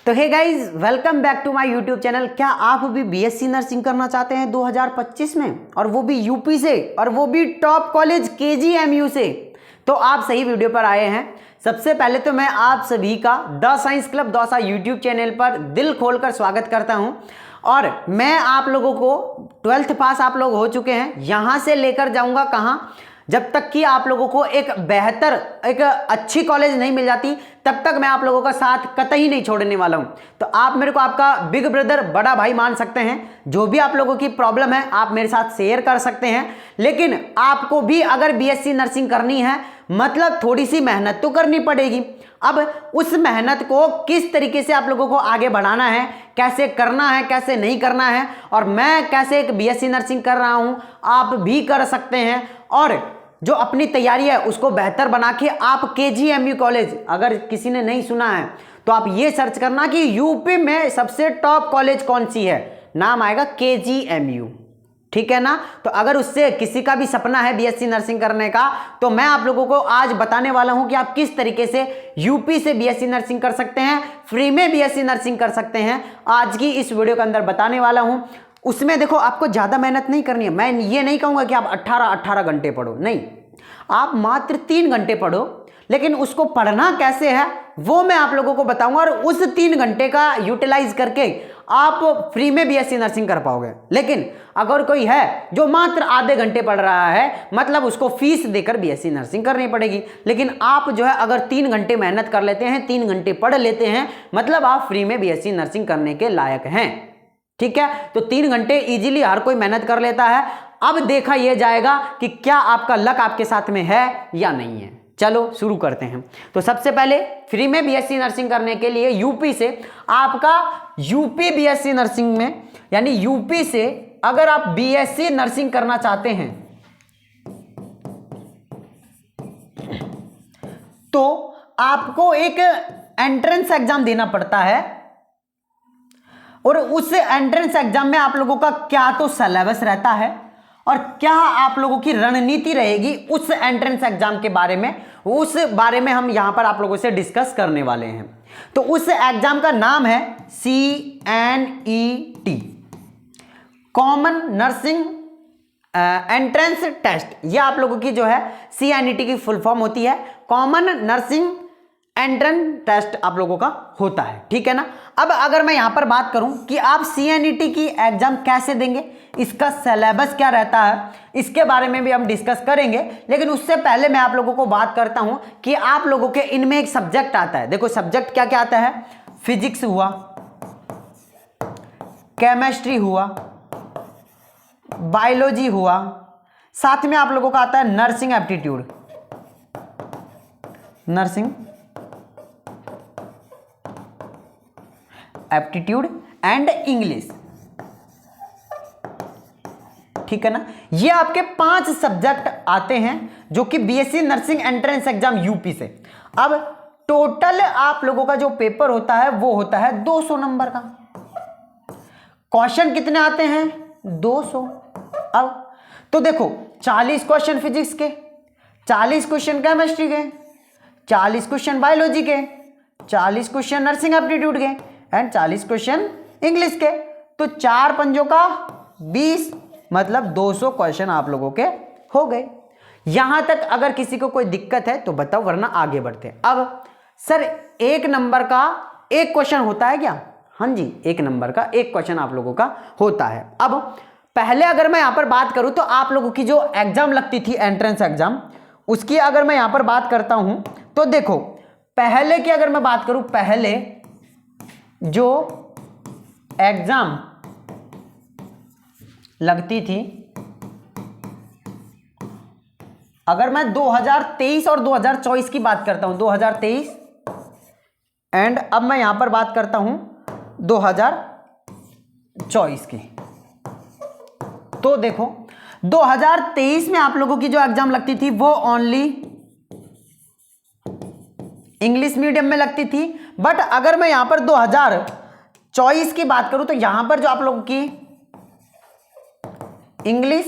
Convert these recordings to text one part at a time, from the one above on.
तो hey guys, welcome back to my YouTube channel. क्या आप भी बीएससी नर्सिंग करना चाहते हैं 2025 में, और वो भी यूपी से, और वो भी टॉप कॉलेज केजीएमयू से? तो आप सही वीडियो पर आए हैं। सबसे पहले तो मैं आप सभी का the science club Dausa YouTube channel पर दिल खोलकर स्वागत करता हूं। और मैं आप लोगों को 12th पास आप लोग हो चुके हैं, यहां से लेकर जाऊंगा कहां, जब तक कि आप लोगों को एक बेहतर, एक अच्छी कॉलेज नहीं मिल जाती, तब तक मैं आप लोगों का साथ कतई नहीं छोड़ने वाला हूं। तो आप मेरे को आपका बिग ब्रदर, बड़ा भाई मान सकते हैं। जो भी आप लोगों की प्रॉब्लम है आप मेरे साथ शेयर कर सकते हैं। लेकिन आपको भी अगर बीएससी नर्सिंग करनी है, मतलब थोड़ी सी मेहनत तो करनी पड़ेगी। अब उस मेहनत को किस तरीके से आप लोगों को आगे बढ़ाना है, कैसे करना है, कैसे नहीं करना है, और मैं कैसे एक बीएससी नर्सिंग कर रहा हूं, आप भी कर सकते हैं। और जो अपनी तैयारी है उसको बेहतर बना के आप केजीएमयू कॉलेज, अगर किसी ने नहीं सुना है तो आप ये सर्च करना कि यूपी में सबसे टॉप कॉलेज कौन सी है, नाम आएगा केजीएमयू। ठीक है ना? तो अगर उससे किसी का भी सपना है बीएससी नर्सिंग करने का, तो मैं आप लोगों को आज बताने वाला हूं कि आप किस तरीके से यूपी से बीएससी नर्सिंग कर सकते हैं, फ्री में बीएससी नर्सिंग कर सकते हैं। आज की इस वीडियो के अंदर बताने वाला हूं। उसमें देखो, आपको ज्यादा मेहनत नहीं करनी है। मैं ये नहीं कहूंगा कि आप 18 घंटे पढ़ो, नहीं, आप मात्र 3 घंटे पढ़ो। लेकिन उसको पढ़ना कैसे है वो मैं आप लोगों को बताऊंगा, और उस 3 घंटे का यूटिलाइज करके आप फ्री में बीएससी नर्सिंग कर पाओगे। लेकिन अगर कोई है जो मात्र आधे घंटे पढ़ रहा है, मतलब उसको फीस देकर बीएससी नर्सिंग करनी पड़ेगी। लेकिन आप जो है अगर 3 घंटे मेहनत कर लेते हैं, 3 घंटे पढ़ लेते हैं, मतलब आप फ्री में बीएससी नर्सिंग करने के लायक हैं। ठीक है? तो 3 घंटे इजीली हर कोई मेहनत कर लेता है। अब देखा यह जाएगा कि क्या आपका लक आपके साथ में है या नहीं है। चलो शुरू करते हैं। तो सबसे पहले फ्री में बीएससी नर्सिंग करने के लिए यूपी से, आपका यूपी बीएससी नर्सिंग में, यानी यूपी से अगर आप बीएससी नर्सिंग करना चाहते हैं तो आपको एक एंट्रेंस एग्जाम देना पड़ता है। और उस एंट्रेंस एग्जाम में आप लोगों का क्या तो सिलेबस रहता है और क्या आप लोगों की रणनीति रहेगी उस एंट्रेंस एग्जाम के बारे में, उस बारे में हम यहां पर आप लोगों से डिस्कस करने वाले हैं। तो उस एग्जाम का नाम है CNET, common nursing entrance test. यह आप लोगों की जो है CNET की फुल फॉर्म होती है, कॉमन नर्सिंग एंट्रेंस टेस्ट आप लोगों का होता है। ठीक है ना? अब अगर मैं यहां पर बात करूं कि आप CNET की एग्जाम कैसे देंगे, इसका सिलेबस क्या रहता है, इसके बारे में भी हम डिस्कस करेंगे। लेकिन उससे पहले मैं आप लोगों को बात करता हूं कि आप लोगों के इनमें एक सब्जेक्ट आता है। देखो सब्जेक्ट क्या क्या आता है, फिजिक्स हुआ, केमिस्ट्री हुआ, बायोलॉजी हुआ, साथ में आप लोगों का आता है nursing aptitude, nursing aptitude and English. ठीक है ना? ये आपके 5 सब्जेक्ट आते हैं जो कि BSc nursing entrance exam UP से। अब टोटल आप लोगों का जो पेपर होता है वो होता है 200 नंबर का। क्वेश्चन कितने आते हैं? 200। अब तो देखो, 40 क्वेश्चन फिजिक्स के, 40 क्वेश्चन केमिस्ट्री के, 40 क्वेश्चन बायोलॉजी के, 40 क्वेश्चन नर्सिंग एप्टीट्यूड के, एंड 40 क्वेश्चन इंग्लिश के। तो 4 पंजों का 20, मतलब 200 क्वेश्चन आप लोगों के हो गए। यहां तक अगर किसी को कोई दिक्कत है तो बताओ, वरना आगे बढ़ते हैं। अब सर 1 नंबर का 1 क्वेश्चन होता है क्या? हाँ जी, 1 नंबर का 1 क्वेश्चन आप लोगों का होता है। अब पहले अगर मैं यहां पर बात करूं तो आप लोगों की जो एग्जाम लगती थी एंट्रेंस एग्जाम, उसकी अगर मैं यहां पर बात करता हूं तो देखो, पहले की अगर मैं बात करूं, पहले जो एग्जाम लगती थी, अगर मैं 2023 और 2024 की बात करता हूं, 2023 एंड अब मैं यहां पर बात करता हूं 2024 की, तो देखो 2023 में आप लोगों की जो एग्जाम लगती थी वो ओनली इंग्लिश मीडियम में लगती थी। बट अगर मैं यहां पर 2024 की बात करूं तो यहां पर जो आप लोगों की इंग्लिश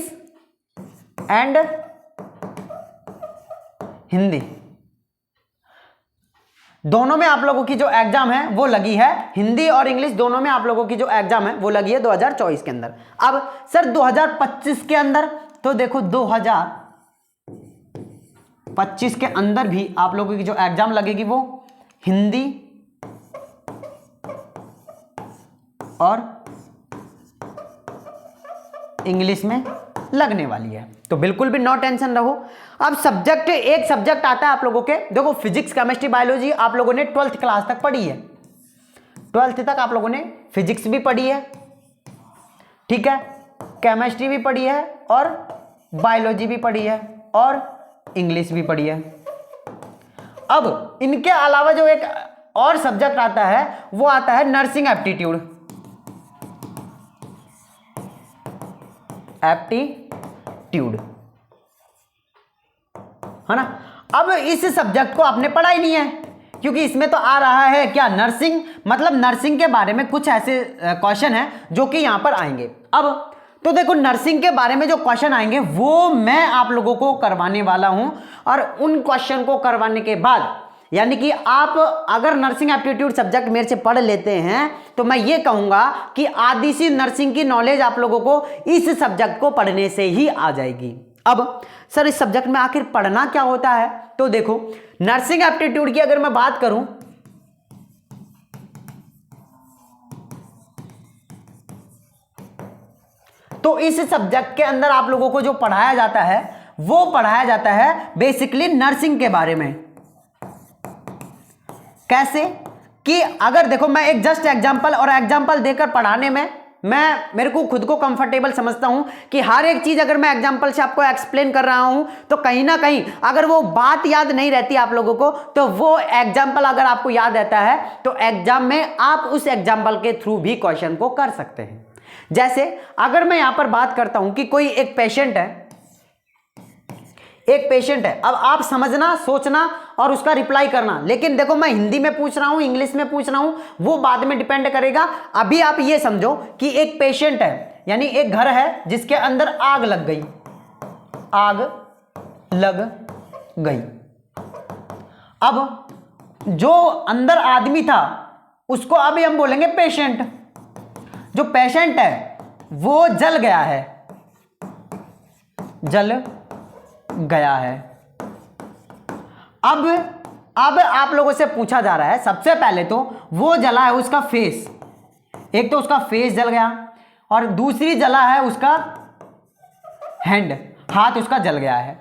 एंड हिंदी, दोनों में आप लोगों की जो एग्जाम है वो लगी है, हिंदी और इंग्लिश दोनों में आप लोगों की जो एग्जाम है वो लगी है 2024 के अंदर। अब सर 2025 के अंदर, तो देखो 2025 के अंदर भी आप लोगों की जो एग्जाम लगेगी वो हिंदी और इंग्लिश में लगने वाली है, तो बिल्कुल भी नो टेंशन रहो। अब सब्जेक्ट, एक सब्जेक्ट आता है आप लोगों के, देखो फिजिक्स केमिस्ट्री बायोलॉजी आप लोगों ने 12th क्लास तक पढ़ी है, 12th तक आप लोगों ने फिजिक्स भी पढ़ी है, ठीक है, केमिस्ट्री भी पढ़ी है और बायोलॉजी भी पढ़ी है और इंग्लिश भी पढ़ी है। अब इनके अलावा जो एक और सब्जेक्ट आता है वो आता है नर्सिंग एप्टीट्यूड, एप्टीट्यूड, है ना। अब इस सब्जेक्ट को आपने पढ़ा ही नहीं है, क्योंकि इसमें तो आ रहा है क्या, नर्सिंग, मतलब नर्सिंग के बारे में कुछ ऐसे क्वेश्चन हैं जो कि यहां पर आएंगे। अब तो देखो नर्सिंग के बारे में जो क्वेश्चन आएंगे वो मैं आप लोगों को करवाने वाला हूं, और उन क्वेश्चन को करवाने के बाद, यानी कि आप अगर नर्सिंग एप्टीट्यूड सब्जेक्ट मेरे से पढ़ लेते हैं तो मैं ये कहूंगा कि आधी सी नर्सिंग की नॉलेज आप लोगों को इस सब्जेक्ट को पढ़ने से ही आ जाएगी। अब सर इस सब्जेक्ट में आखिर पढ़ना क्या होता है, तो देखो नर्सिंग एप्टीट्यूड की अगर मैं बात करूं तो इस सब्जेक्ट के अंदर आप लोगों को जो पढ़ाया जाता है वो पढ़ाया जाता है बेसिकली नर्सिंग के बारे में। कैसे कि अगर देखो मैं एक जस्ट एग्जांपल और एग्जांपल देकर पढ़ाने में मेरे को खुद को कंफर्टेबल समझता हूं कि हर एक चीज अगर मैं एग्जांपल से आपको एक्सप्लेन कर रहा हूं तो कहीं ना कहीं अगर वो बात याद नहीं रहती आप लोगों को, तो वो एग्जांपल अगर आपको याद रहता है तो एग्जाम में आप उस एग्जांपल के थ्रू भी क्वेश्चन को कर सकते हैं। जैसे अगर मैं यहां पर बात करता हूं कि कोई एक पेशेंट है, अब आप समझना, सोचना और उसका रिप्लाई करना, लेकिन देखो मैं हिंदी में पूछ रहा हूं, इंग्लिश में पूछ रहा हूं, वो बाद में डिपेंड करेगा। अभी आप ये समझो कि एक पेशेंट है, यानी एक घर है जिसके अंदर आग लग गई, अब जो अंदर आदमी था उसको अभी हम बोलेंगे पेशेंट। जो पेशेंट है वो जल गया है। अब आप लोगों से पूछा जा रहा है, सबसे पहले तो वो जला है उसका फेस, एक तो उसका फेस जल गया और दूसरी जला है उसका हैंड, हाथ उसका जल गया है।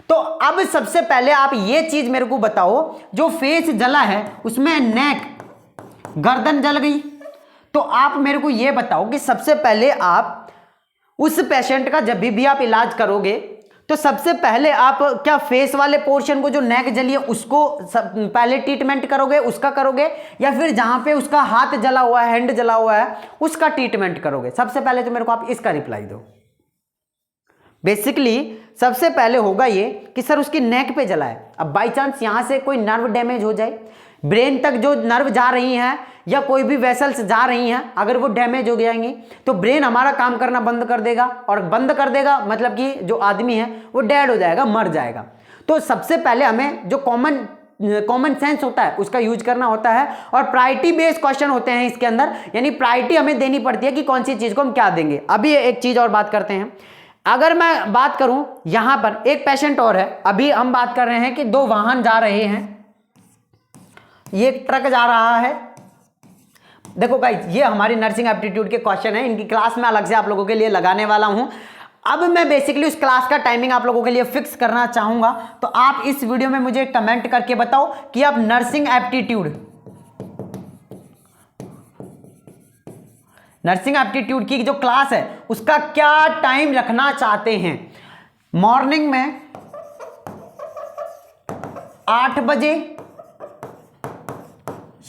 तो अब सबसे पहले आप ये चीज मेरे को बताओ, जो फेस जला है उसमें नेक, गर्दन जल गई, तो आप मेरे को ये बताओ कि सबसे पहले आप उस पेशेंट का जब भी आप इलाज करोगे तो सबसे पहले आप क्या फेस वाले पोर्शन को, जो नेक जली है, उसको पहले ट्रीटमेंट करोगे, उसका करोगे, या फिर जहां पे उसका हाथ जला हुआ है, हैंड जला हुआ है, उसका ट्रीटमेंट करोगे? सबसे पहले तो मेरे को आप इसका रिप्लाई दो। बेसिकली सबसे पहले होगा ये कि सर उसकी नेक पे जला है। अब बाई चांस यहां से कोई नर्व डैमेज हो जाए, ब्रेन तक जो नर्व जा रही हैं या कोई भी वेसल्स जा रही हैं, अगर वो डैमेज हो जाएंगी तो ब्रेन हमारा काम करना बंद कर देगा, और बंद कर देगा मतलब कि जो आदमी है वो डेड हो जाएगा, मर जाएगा। तो सबसे पहले हमें जो कॉमन सेंस होता है उसका यूज करना होता है, और प्रायोरिटी बेस्ड क्वेश्चन होते हैं इसके अंदर, यानी प्रायोरिटी हमें देनी पड़ती है कि कौन सी चीज को हम क्या देंगे। अभी एक चीज और बात करते हैं, अगर मैं बात करूं यहां पर एक पेशेंट और है, अभी हम बात कर रहे हैं कि दो वाहन जा रहे हैं, ये ट्रक जा रहा है। देखो गाइस, ये हमारी नर्सिंग एप्टीट्यूड के क्वेश्चन है, इनकी क्लास में अलग से आप लोगों के लिए लगाने वाला हूं। अब मैं बेसिकली उस क्लास का टाइमिंग आप लोगों के लिए फिक्स करना चाहूंगा, तो आप इस वीडियो में मुझे कमेंट करके बताओ कि आप नर्सिंग एप्टीट्यूड की जो क्लास है उसका क्या टाइम रखना चाहते हैं। मॉर्निंग में 8 बजे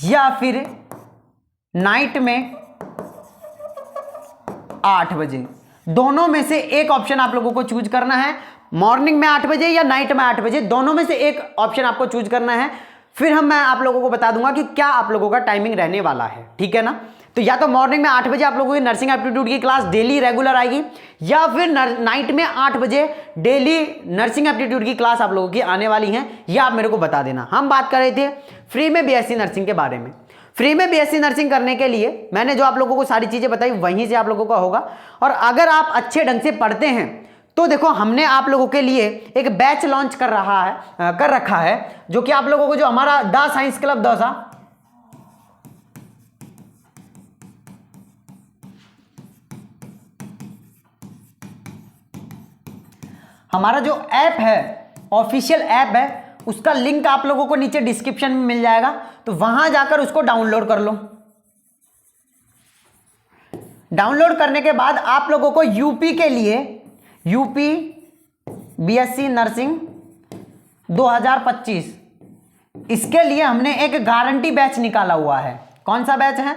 या फिर नाइट में 8 बजे, दोनों में से एक ऑप्शन आप लोगों को चूज करना है। मॉर्निंग में 8 बजे या नाइट में 8 बजे, दोनों में से एक ऑप्शन आपको चूज करना है। फिर मैं आप लोगों को बता दूंगा कि क्या आप लोगों का टाइमिंग रहने वाला है, ठीक है ना। तो या तो मॉर्निंग में 8 बजे आप लोगों की नर्सिंग एप्टीट्यूड की क्लास डेली रेगुलर आएगी, या फिर नाइट में 8 बजे डेली नर्सिंग एप्टीट्यूड की क्लास आप लोगों की आने वाली है, यह आप मेरे को बता देना। हम बात कर रहे थे फ्री में बीएससी नर्सिंग के बारे में। फ्री में बीएससी नर्सिंग करने के लिए मैंने जो आप लोगों को सारी चीज़ें बताई वहीं से आप लोगों का होगा। और अगर आप अच्छे ढंग से पढ़ते हैं तो देखो हमने आप लोगों के लिए एक बैच लॉन्च कर रखा है जो कि आप लोगों को जो हमारा द साइंस क्लब दौसा, हमारा जो ऐप है, ऑफिशियल ऐप है, उसका लिंक आप लोगों को नीचे डिस्क्रिप्शन में मिल जाएगा, तो वहां जाकर उसको डाउनलोड कर लो। डाउनलोड करने के बाद आप लोगों को यूपी के लिए, यूपी बीएससी नर्सिंग 2025, इसके लिए हमने एक गारंटी बैच निकाला हुआ है। कौन सा बैच है?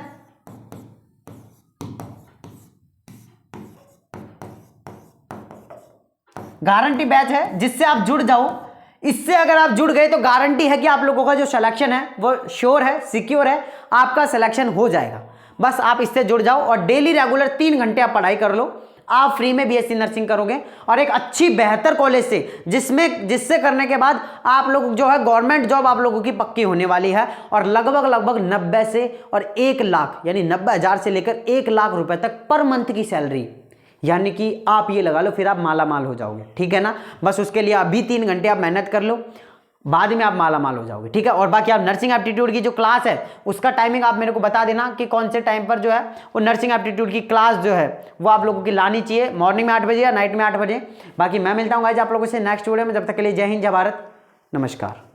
गारंटी बैच है, जिससे आप जुड़ जाओ। इससे अगर आप जुड़ गए तो गारंटी है कि आप लोगों का जो सिलेक्शन है वो श्योर है, सिक्योर है, आपका सिलेक्शन हो जाएगा। बस आप इससे जुड़ जाओ और डेली रेगुलर 3 घंटे आप पढ़ाई कर लो। आप फ्री में बीएससी नर्सिंग करोगे और एक अच्छी बेहतर कॉलेज से, जिससे करने के बाद आप लोग जो है गवर्नमेंट जॉब आप लोगों की पक्की होने वाली है। और लगभग 90 से और 1 लाख यानी 90,000 से लेकर 1 लाख रुपए तक पर मंथ की सैलरी, यानी कि आप ये लगा लो फिर आप माला माल हो जाओगे। ठीक है ना? बस उसके लिए अभी 3 घंटे आप मेहनत कर लो, बाद में आप माला माल हो जाओगे। ठीक है? और बाकी आप नर्सिंग एप्टीट्यूड की जो क्लास है उसका टाइमिंग आप मेरे को बता देना कि कौन से टाइम पर जो है वो नर्सिंग एप्टीट्यूड की क्लास जो है वो आप लोगों की लानी चाहिए, मॉर्निंग में 8 बजे या नाइट में 8 बजे। बाकी मैं मिलता हूँ गाइस आप लोगों से नेक्स्ट वीडियो में। जब तक के लिए जय हिंद, जय भारत, नमस्कार।